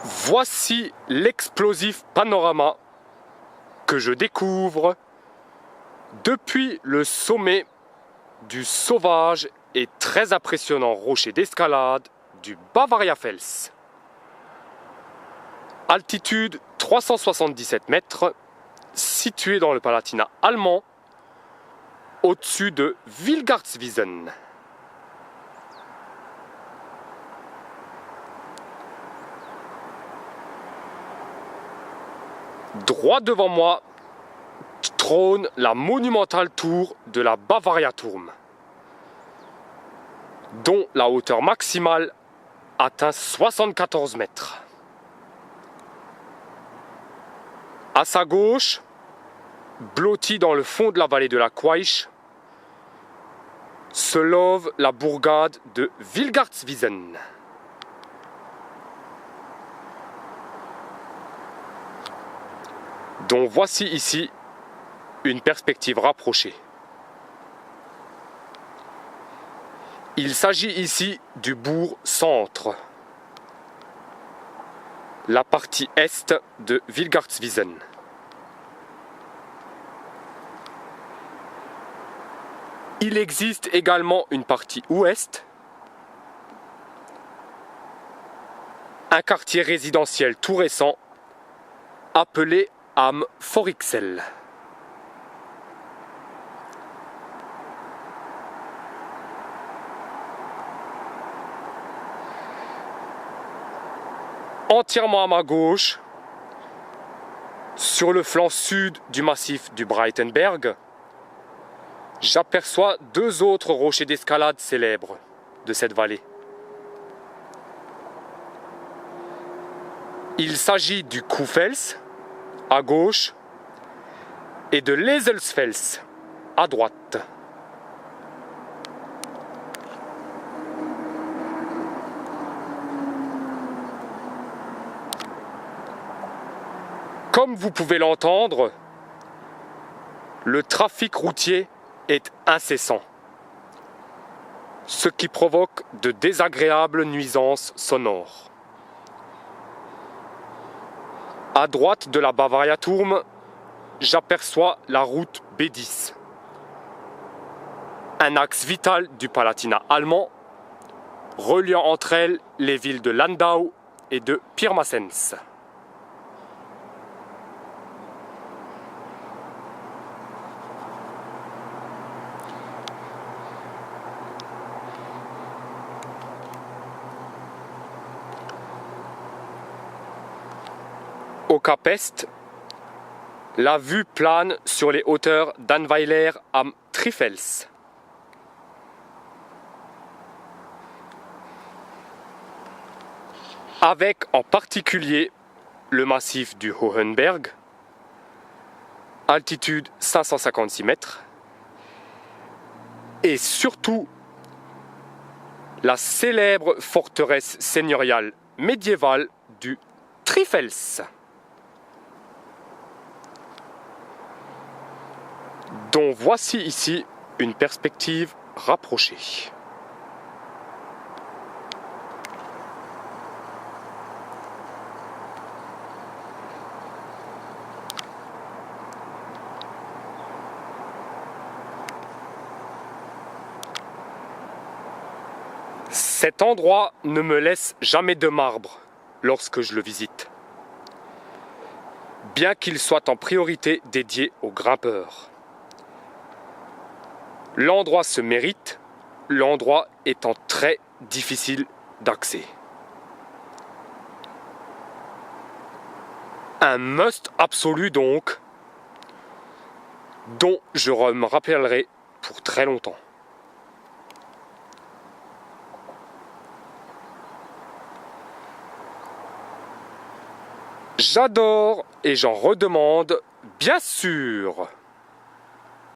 Voici l'explosif panorama que je découvre depuis le sommet du sauvage et très impressionnant rocher d'escalade du Bavaria Fels. Altitude 377 mètres, situé dans le Palatinat allemand, au-dessus de Wilgartswiesen. Droit devant moi trône la monumentale tour de la Bavaria Turm, dont la hauteur maximale atteint 74 mètres. À sa gauche, blotti dans le fond de la vallée de la Queisch, se love la bourgade de Wilgartswiesen. Dont voici ici une perspective rapprochée. Il s'agit ici du bourg centre, la partie est de Wilgartswiesen. Il existe également une partie ouest, un quartier résidentiel tout récent appelé Am Vorixel. Entièrement à ma gauche, sur le flanc sud du massif du Breitenberg, j'aperçois deux autres rochers d'escalade célèbres de cette vallée. Il s'agit du Kuhfels à gauche et de l'Eselsfels à droite. Comme vous pouvez l'entendre, le trafic routier est incessant, ce qui provoque de désagréables nuisances sonores. À droite de la Bavaria Turm, j'aperçois la route B10, un axe vital du Palatinat allemand, reliant entre elles les villes de Landau et de Pirmasens. Au Cap Est, la vue plane sur les hauteurs d'Annweiler am Trifels. Avec en particulier le massif du Hohenberg, altitude 556 mètres, et surtout la célèbre forteresse seigneuriale médiévale du Trifels, dont voici ici une perspective rapprochée. Cet endroit ne me laisse jamais de marbre lorsque je le visite, bien qu'il soit en priorité dédié aux grimpeurs. L'endroit se mérite, l'endroit étant très difficile d'accès. Un must absolu donc, dont je me rappellerai pour très longtemps. J'adore et j'en redemande, bien sûr.